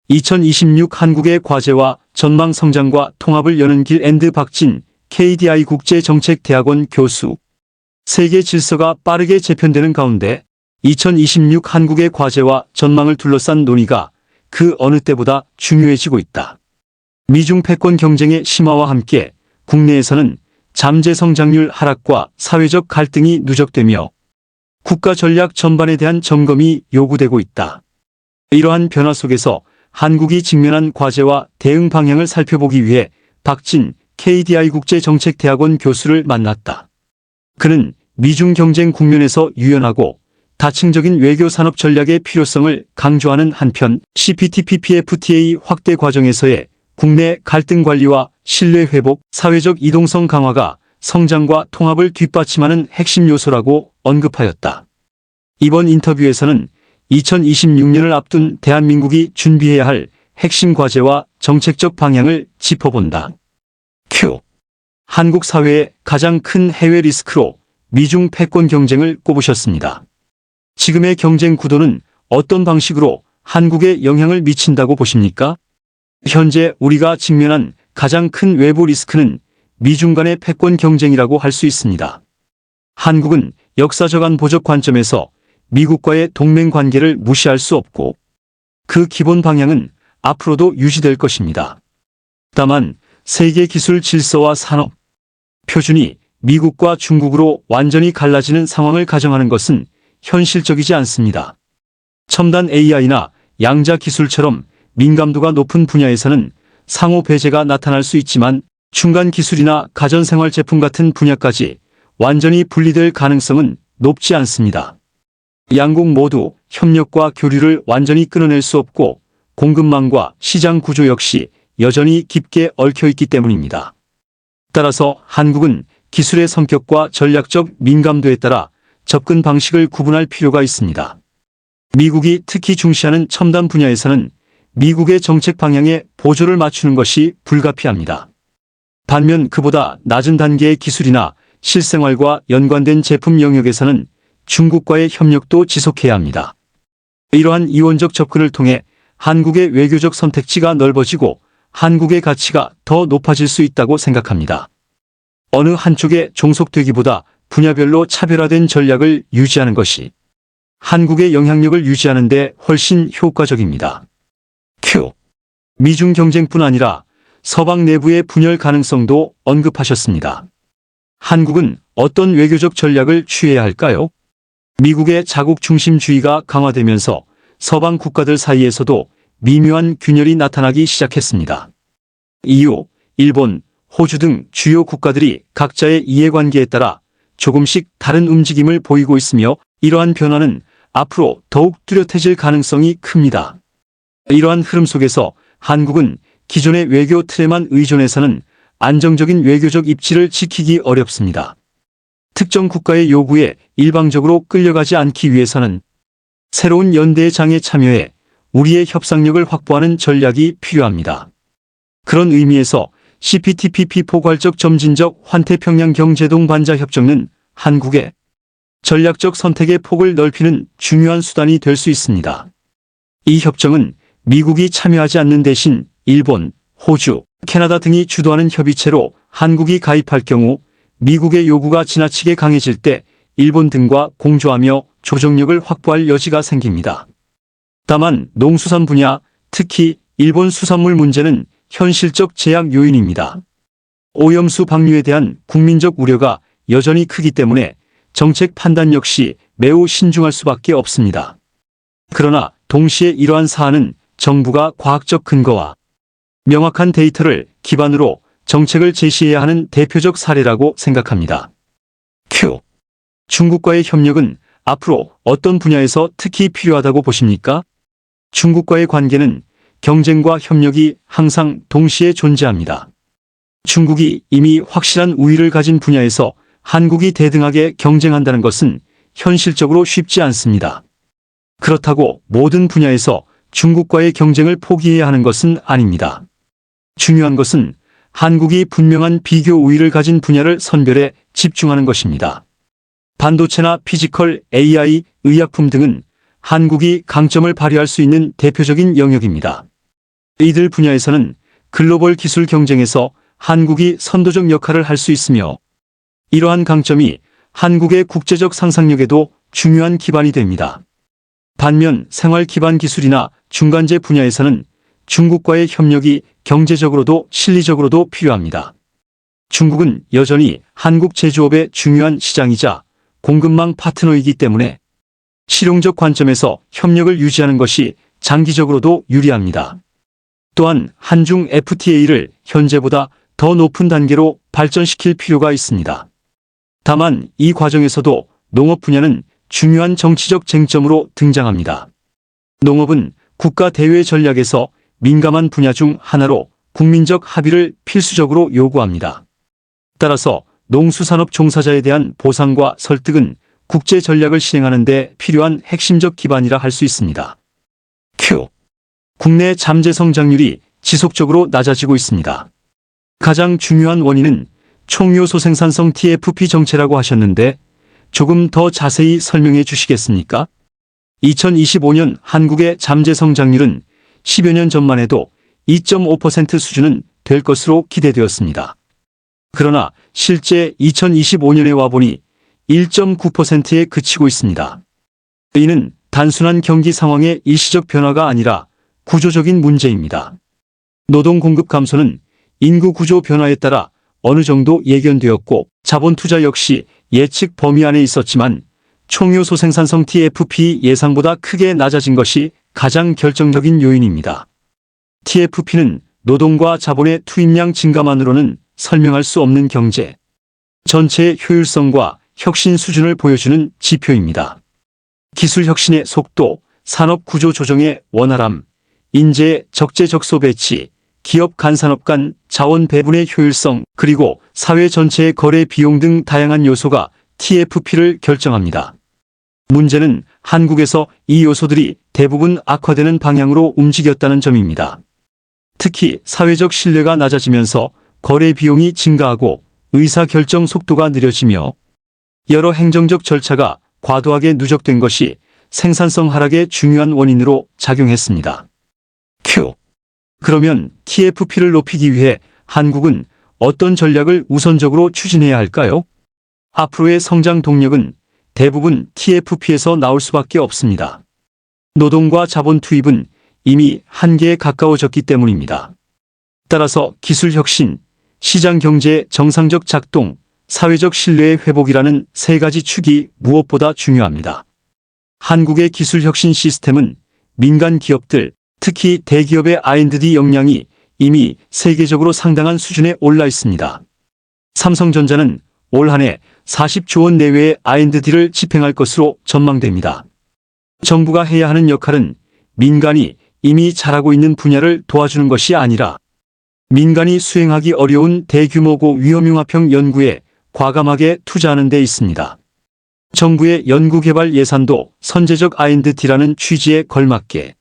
2026 한국의 과제와 전망 성장과 통합을 여는 길 앤드 박진 KDI 국제정책대학원 교수. 세계 질서가 빠르게 재편되는 가운데 2026 한국의 과제와 전망을 둘러싼 논의가 그 어느 때보다 중요해지고 있다. 미중 패권 경쟁의 심화와 함께 국내에서는 잠재 성장률 하락과 사회적 갈등이 누적되며 국가 전략 전반에 대한 점검이 요구되고 있다. 이러한 변화 속에서 한국이 직면한 과제와 대응 방향을 살펴보기 위해 박진 KDI 국제정책대학원 교수를 만났다. 그는 미중 경쟁 국면에서 유연하고 다층적인 외교 산업 전략의 필요성을 강조하는 한편 CPTPP/FTA 확대 과정에서의 국내 갈등 관리와 신뢰 회복, 사회적 이동성 강화가 성장과 통합을 뒷받침하는 핵심 요소라고 언급하였다. 이번 인터뷰에서는 2026년을 앞둔 대한민국이 준비해야 할 핵심 과제와 정책적 방향을 짚어본다. 큐. 한국 사회의 가장 큰 해외 리스크로 미중 패권 경쟁을 꼽으셨습니다. 지금의 경쟁 구도는 어떤 방식으로 한국에 영향을 미친다고 보십니까? 현재 우리가 직면한 가장 큰 외부 리스크는 미중 간의 패권 경쟁이라고 할 수 있습니다. 한국은 역사적 안보적 관점에서 미국과의 동맹 관계를 무시할 수 없고 그 기본 방향은 앞으로도 유지될 것입니다. 다만 세계 기술 질서와 산업 표준이 미국과 중국으로 완전히 갈라지는 상황을 가정하는 것은 현실적이지 않습니다. 첨단 AI나 양자 기술처럼 민감도가 높은 분야에서는 상호 배제가 나타날 수 있지만 중간 기술이나 가전생활 제품 같은 분야까지 완전히 분리될 가능성은 높지 않습니다. 양국 모두 협력과 교류를 완전히 끊어낼 수 없고 공급망과 시장 구조 역시 여전히 깊게 얽혀 있기 때문입니다. 따라서 한국은 기술의 성격과 전략적 민감도에 따라 접근 방식을 구분할 필요가 있습니다. 미국이 특히 중시하는 첨단 분야에서는 미국의 정책 방향에 보조를 맞추는 것이 불가피합니다. 반면 그보다 낮은 단계의 기술이나 실생활과 연관된 제품 영역에서는 중국과의 협력도 지속해야 합니다. 이러한 이원적 접근을 통해 한국의 외교적 선택지가 넓어지고 한국의 가치가 더 높아질 수 있다고 생각합니다. 어느 한쪽에 종속되기보다 분야별로 차별화된 전략을 유지하는 것이 한국의 영향력을 유지하는 데 훨씬 효과적입니다. 큐. 미중 경쟁뿐 아니라 서방 내부의 분열 가능성도 언급하셨습니다. 한국은 어떤 외교적 전략을 취해야 할까요? 미국의 자국 중심주의가 강화되면서 서방 국가들 사이에서도 미묘한 균열이 나타나기 시작했습니다. EU, 일본, 호주 등 주요 국가들이 각자의 이해관계에 따라 조금씩 다른 움직임을 보이고 있으며 이러한 변화는 앞으로 더욱 뚜렷해질 가능성이 큽니다. 이러한 흐름 속에서 한국은 기존의 외교 틀에만 의존해서는 안정적인 외교적 입지를 지키기 어렵습니다. 특정 국가의 요구에 일방적으로 끌려가지 않기 위해서는 새로운 연대의 장에 참여해 우리의 협상력을 확보하는 전략이 필요합니다. 그런 의미에서 CPTPP 포괄적 점진적 환태평양 경제동반자 협정은 한국의 전략적 선택의 폭을 넓히는 중요한 수단이 될 수 있습니다. 이 협정은 미국이 참여하지 않는 대신 일본, 호주, 캐나다 등이 주도하는 협의체로 한국이 가입할 경우 미국의 요구가 지나치게 강해질 때 일본 등과 공조하며 조정력을 확보할 여지가 생깁니다. 다만 농수산 분야, 특히 일본 수산물 문제는 현실적 제약 요인입니다. 오염수 방류에 대한 국민적 우려가 여전히 크기 때문에 정책 판단 역시 매우 신중할 수밖에 없습니다. 그러나 동시에 이러한 사안은 정부가 과학적 근거와 명확한 데이터를 기반으로 정책을 제시해야 하는 대표적 사례라고 생각합니다. 큐. 중국과의 협력은 앞으로 어떤 분야에서 특히 필요하다고 보십니까? 중국과의 관계는 경쟁과 협력이 항상 동시에 존재합니다. 중국이 이미 확실한 우위를 가진 분야에서 한국이 대등하게 경쟁한다는 것은 현실적으로 쉽지 않습니다. 그렇다고 모든 분야에서 중국과의 경쟁을 포기해야 하는 것은 아닙니다. 중요한 것은 한국이 분명한 비교 우위를 가진 분야를 선별해 집중하는 것입니다. 반도체나 피지컬, AI, 의약품 등은 한국이 강점을 발휘할 수 있는 대표적인 영역입니다. 이들 분야에서는 글로벌 기술 경쟁에서 한국이 선도적 역할을 할 수 있으며 이러한 강점이 한국의 국제적 상상력에도 중요한 기반이 됩니다. 반면 생활 기반 기술이나 중간재 분야에서는 중국과의 협력이 경제적으로도 실리적으로도 필요합니다. 중국은 여전히 한국 제조업의 중요한 시장이자 공급망 파트너이기 때문에 실용적 관점에서 협력을 유지하는 것이 장기적으로도 유리합니다. 또한 한중 FTA를 현재보다 더 높은 단계로 발전시킬 필요가 있습니다. 다만 이 과정에서도 농업 분야는 중요한 정치적 쟁점으로 등장합니다. 농업은 국가 대외 전략에서 민감한 분야 중 하나로 국민적 합의를 필수적으로 요구합니다. 따라서 농수산업 종사자에 대한 보상과 설득은 국제 전략을 실행하는 데 필요한 핵심적 기반이라 할 수 있습니다. q. 국내 잠재 성장률이 지속적으로 낮아지고 있습니다. 가장 중요한 원인은 총요소 생산성 TFP 정체라고 하셨는데 조금 더 자세히 설명해 주시겠습니까? 2025년 한국의 잠재 성장률은 10여 년 전만 해도 2.5% 수준은 될 것으로 기대되었습니다. 그러나 실제 2025년에 와보니 1.9%에 그치고 있습니다. 이는 단순한 경기 상황의 일시적 변화가 아니라 구조적인 문제입니다. 노동 공급 감소는 인구 구조 변화에 따라 어느 정도 예견되었고 자본 투자 역시 예측 범위 안에 있었지만 총요소 생산성 TFP 예상보다 크게 낮아진 것이 가장 결정적인 요인입니다. TFP는 노동과 자본의 투입량 증가만으로는 설명할 수 없는 경제 전체의 효율성과 혁신 수준을 보여주는 지표입니다. 기술 혁신의 속도, 산업 구조 조정의 원활함, 인재의 적재적소 배치, 기업 간 산업 간 자원 배분의 효율성, 그리고 사회 전체의 거래 비용 등 다양한 요소가 TFP를 결정합니다. 문제는 한국에서 이 요소들이 대부분 악화되는 방향으로 움직였다는 점입니다. 특히 사회적 신뢰가 낮아지면서 거래 비용이 증가하고 의사결정 속도가 느려지며 여러 행정적 절차가 과도하게 누적된 것이 생산성 하락의 중요한 원인으로 작용했습니다. q. 그러면 TFP를 높이기 위해 한국은 어떤 전략을 우선적으로 추진해야 할까요? 앞으로의 성장 동력은 대부분 TFP에서 나올 수밖에 없습니다. 노동과 자본 투입은 이미 한계에 가까워졌기 때문입니다. 따라서 기술 혁신, 시장 경제의 정상적 작동, 사회적 신뢰의 회복이라는 세 가지 축이 무엇보다 중요합니다. 한국의 기술 혁신 시스템은 민간 기업들, 특히 대기업의 R&D 역량이 이미 세계적으로 상당한 수준에 올라 있습니다. 삼성전자는 올 한 해 40조 원 내외의 R&D를 집행할 것으로 전망됩니다. 정부가 해야 하는 역할은 민간이 이미 잘하고 있는 분야를 도와주는 것이 아니라 민간이 수행하기 어려운 대규모고 위험융합형 연구에 과감하게 투자하는 데 있습니다. 정부의 연구개발 예산도 선제적 R&D라는 취지에 걸맞게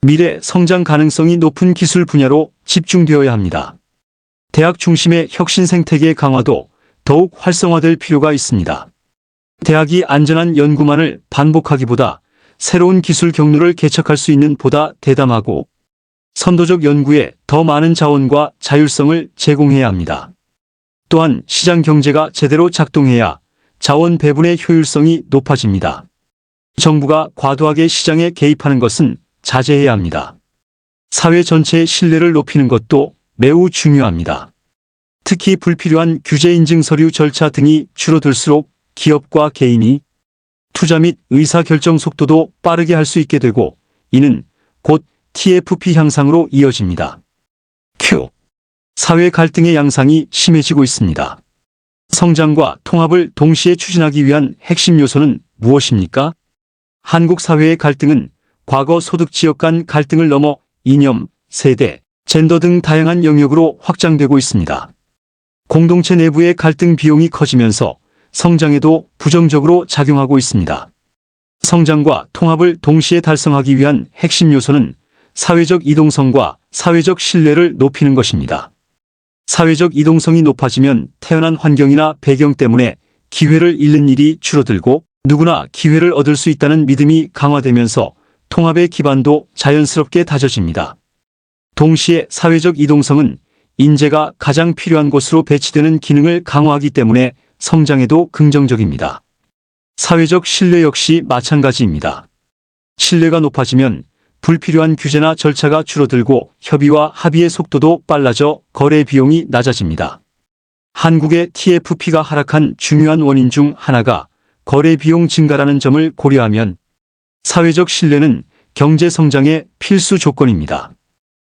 미래 성장 가능성이 높은 기술 분야로 집중되어야 합니다. 대학 중심의 혁신 생태계 강화도 더욱 활성화될 필요가 있습니다. 대학이 안전한 연구만을 반복하기보다 새로운 기술 경로를 개척할 수 있는 보다 대담하고 선도적 연구에 더 많은 자원과 자율성을 제공해야 합니다. 또한 시장 경제가 제대로 작동해야 자원 배분의 효율성이 높아집니다. 정부가 과도하게 시장에 개입하는 것은 자제해야 합니다. 사회 전체의 신뢰를 높이는 것도 매우 중요합니다. 특히 불필요한 규제 인증 서류 절차 등이 줄어들수록 기업과 개인이 투자 및 의사결정 속도도 빠르게 할 수 있게 되고 이는 곧 TFP 향상으로 이어집니다. q. 사회 갈등의 양상이 심해지고 있습니다. 성장과 통합을 동시에 추진하기 위한 핵심 요소는 무엇입니까? 한국 사회의 갈등은 과거 소득 지역 간 갈등을 넘어 이념, 세대, 젠더 등 다양한 영역으로 확장되고 있습니다. 공동체 내부의 갈등 비용이 커지면서 성장에도 부정적으로 작용하고 있습니다. 성장과 통합을 동시에 달성하기 위한 핵심 요소는 사회적 이동성과 사회적 신뢰를 높이는 것입니다. 사회적 이동성이 높아지면 태어난 환경이나 배경 때문에 기회를 잃는 일이 줄어들고 누구나 기회를 얻을 수 있다는 믿음이 강화되면서 통합의 기반도 자연스럽게 다져집니다. 동시에 사회적 이동성은 인재가 가장 필요한 곳으로 배치되는 기능을 강화하기 때문에 성장에도 긍정적입니다. 사회적 신뢰 역시 마찬가지입니다. 신뢰가 높아지면 불필요한 규제나 절차가 줄어들고 협의와 합의의 속도도 빨라져 거래 비용이 낮아집니다. 한국의 TFP가 하락한 중요한 원인 중 하나가 거래 비용 증가라는 점을 고려하면 사회적 신뢰는 경제 성장의 필수 조건입니다.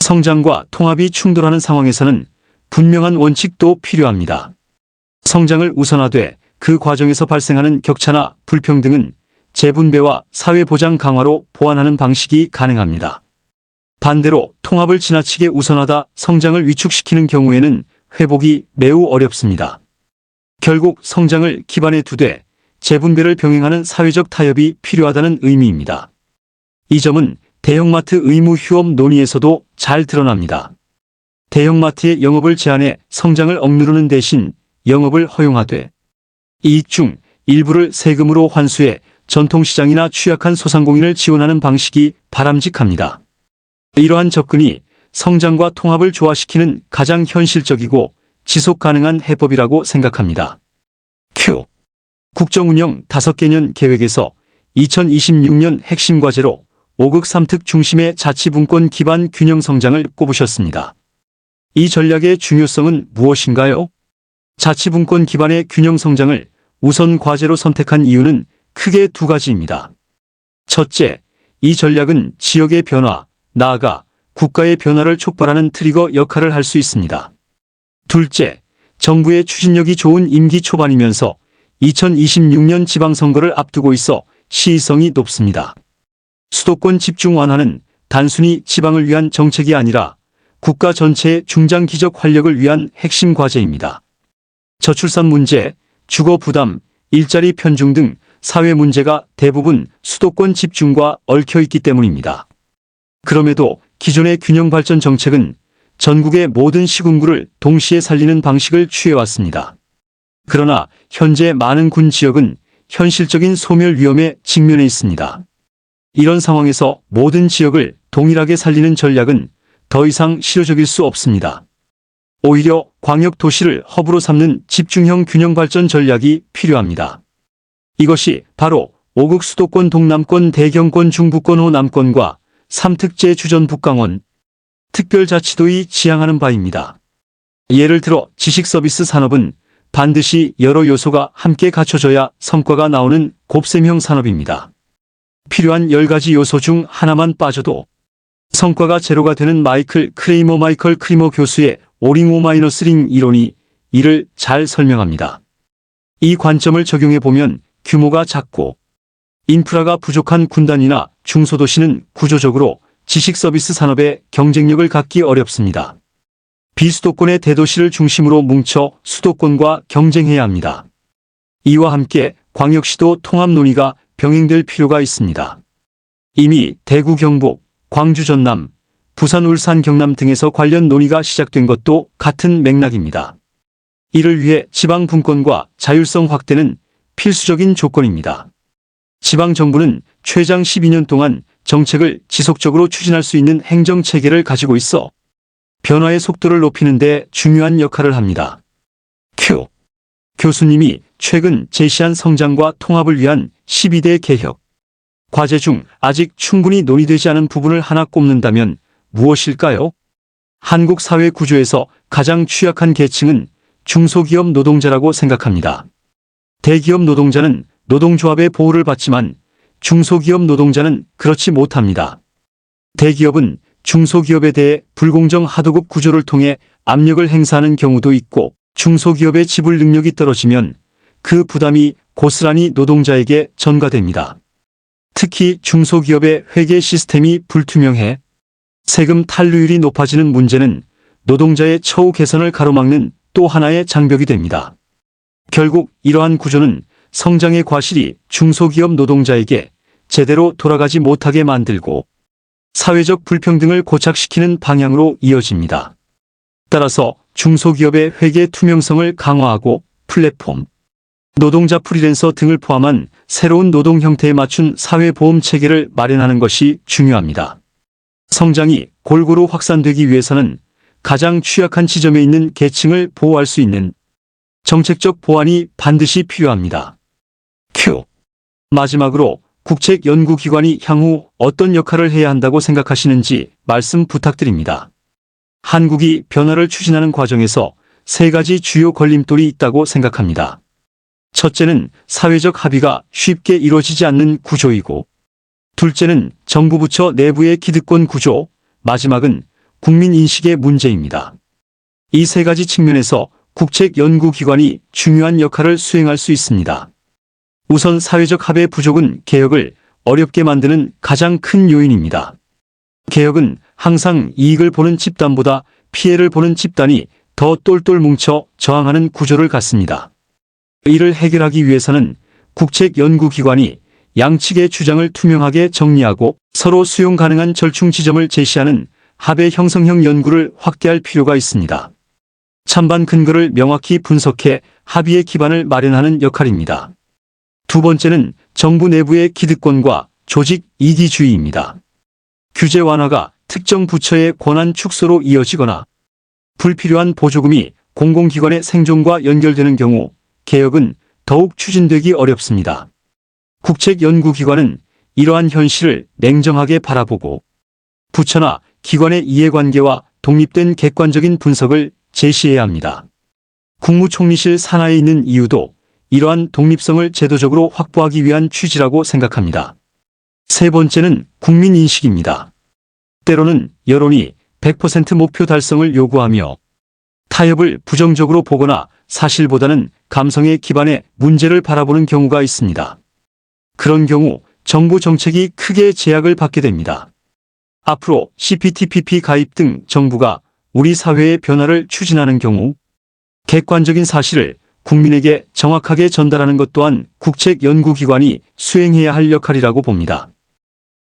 성장과 통합이 충돌하는 상황에서는 분명한 원칙도 필요합니다. 성장을 우선하되 그 과정에서 발생하는 격차나 불평등은 재분배와 사회보장 강화로 보완하는 방식이 가능합니다. 반대로 통합을 지나치게 우선하다 성장을 위축시키는 경우에는 회복이 매우 어렵습니다. 결국 성장을 기반에 두되 재분배를 병행하는 사회적 타협이 필요하다는 의미입니다. 이 점은 대형마트 의무 휴업 논의에서도 잘 드러납니다. 대형마트의 영업을 제한해 성장을 억누르는 대신 영업을 허용하되 이익 중 일부를 세금으로 환수해 전통시장이나 취약한 소상공인을 지원하는 방식이 바람직합니다. 이러한 접근이 성장과 통합을 조화시키는 가장 현실적이고 지속 가능한 해법이라고 생각합니다. 큐. 국정운영 5개년 계획에서 2026년 핵심 과제로 5극 3특 중심의 자치분권 기반 균형 성장을 꼽으셨습니다. 이 전략의 중요성은 무엇인가요? 자치분권 기반의 균형 성장을 우선 과제로 선택한 이유는 크게 두 가지입니다. 첫째, 이 전략은 지역의 변화, 나아가 국가의 변화를 촉발하는 트리거 역할을 할 수 있습니다. 둘째, 정부의 추진력이 좋은 임기 초반이면서 2026년 지방선거를 앞두고 있어 시의성이 높습니다. 수도권 집중 완화는 단순히 지방을 위한 정책이 아니라 국가 전체의 중장기적 활력을 위한 핵심 과제입니다. 저출산 문제, 주거 부담, 일자리 편중 등 사회 문제가 대부분 수도권 집중과 얽혀 있기 때문입니다. 그럼에도 기존의 균형 발전 정책은 전국의 모든 시군구를 동시에 살리는 방식을 취해왔습니다. 그러나 현재 많은 군 지역은 현실적인 소멸 위험에 직면해 있습니다. 이런 상황에서 모든 지역을 동일하게 살리는 전략은 더 이상 실효적일 수 없습니다. 오히려 광역 도시를 허브로 삼는 집중형 균형 발전 전략이 필요합니다. 이것이 바로 5극 수도권 동남권 대경권 중부권 호남권과 3특제 주전 북강원 특별자치도이 지향하는 바입니다. 예를 들어 지식서비스 산업은 반드시 여러 요소가 함께 갖춰져야 성과가 나오는 곱셈형 산업입니다. 필요한 10가지 요소 중 하나만 빠져도 성과가 제로가 되는 마이클 크리머 교수의 오링 이론이 이를 잘 설명합니다. 이 관점을 적용해 보면 규모가 작고 인프라가 부족한 군단이나 중소도시는 구조적으로 지식서비스 산업의 경쟁력을 갖기 어렵습니다. 비수도권의 대도시를 중심으로 뭉쳐 수도권과 경쟁해야 합니다. 이와 함께 광역시도 통합 논의가 병행될 필요가 있습니다. 이미 대구 경북, 광주 전남, 부산 울산 경남 등에서 관련 논의가 시작된 것도 같은 맥락입니다. 이를 위해 지방 분권과 자율성 확대는 필수적인 조건입니다. 지방정부는 최장 12년 동안 정책을 지속적으로 추진할 수 있는 행정체계를 가지고 있어 변화의 속도를 높이는 데 중요한 역할을 합니다. 큐. 교수님이 최근 제시한 성장과 통합을 위한 12대 개혁 과제 중 아직 충분히 논의되지 않은 부분을 하나 꼽는다면 무엇일까요? 한국 사회 구조에서 가장 취약한 계층은 중소기업 노동자라고 생각합니다. 대기업 노동자는 노동조합의 보호를 받지만 중소기업 노동자는 그렇지 못합니다. 대기업은 중소기업에 대해 불공정 하도급 구조를 통해 압력을 행사하는 경우도 있고 중소기업의 지불 능력이 떨어지면 그 부담이 고스란히 노동자에게 전가됩니다. 특히 중소기업의 회계 시스템이 불투명해 세금 탈루율이 높아지는 문제는 노동자의 처우 개선을 가로막는 또 하나의 장벽이 됩니다. 결국 이러한 구조는 성장의 과실이 중소기업 노동자에게 제대로 돌아가지 못하게 만들고 사회적 불평등을 고착시키는 방향으로 이어집니다. 따라서 중소기업의 회계 투명성을 강화하고 플랫폼, 노동자 프리랜서 등을 포함한 새로운 노동 형태에 맞춘 사회보험 체계를 마련하는 것이 중요합니다. 성장이 골고루 확산되기 위해서는 가장 취약한 지점에 있는 계층을 보호할 수 있는 정책적 보완이 반드시 필요합니다. q. 마지막으로 국책연구기관이 향후 어떤 역할을 해야 한다고 생각하시는지 말씀 부탁드립니다. 한국이 변화를 추진하는 과정에서 세 가지 주요 걸림돌이 있다고 생각합니다. 첫째는 사회적 합의가 쉽게 이루어지지 않는 구조이고, 둘째는 정부 부처 내부의 기득권 구조, 마지막은 국민 인식의 문제입니다. 이 세 가지 측면에서 국책연구기관이 중요한 역할을 수행할 수 있습니다. 우선 사회적 합의 부족은 개혁을 어렵게 만드는 가장 큰 요인입니다. 개혁은 항상 이익을 보는 집단보다 피해를 보는 집단이 더 똘똘 뭉쳐 저항하는 구조를 갖습니다. 이를 해결하기 위해서는 국책연구기관이 양측의 주장을 투명하게 정리하고 서로 수용 가능한 절충 지점을 제시하는 합의 형성형 연구를 확대할 필요가 있습니다. 찬반 근거를 명확히 분석해 합의의 기반을 마련하는 역할입니다. 두 번째는 정부 내부의 기득권과 조직 이기주의입니다. 규제 완화가 특정 부처의 권한 축소로 이어지거나 불필요한 보조금이 공공기관의 생존과 연결되는 경우 개혁은 더욱 추진되기 어렵습니다. 국책연구기관은 이러한 현실을 냉정하게 바라보고 부처나 기관의 이해관계와 독립된 객관적인 분석을 제시해야 합니다. 국무총리실 산하에 있는 이유도 이러한 독립성을 제도적으로 확보하기 위한 취지라고 생각합니다. 세 번째는 국민인식입니다. 때로는 여론이 100% 목표 달성을 요구하며 타협을 부정적으로 보거나 사실보다는 감성에 기반해 문제를 바라보는 경우가 있습니다. 그런 경우 정부 정책이 크게 제약을 받게 됩니다. 앞으로 CPTPP 가입 등 정부가 우리 사회의 변화를 추진하는 경우 객관적인 사실을 국민에게 정확하게 전달하는 것 또한 국책연구기관이 수행해야 할 역할이라고 봅니다.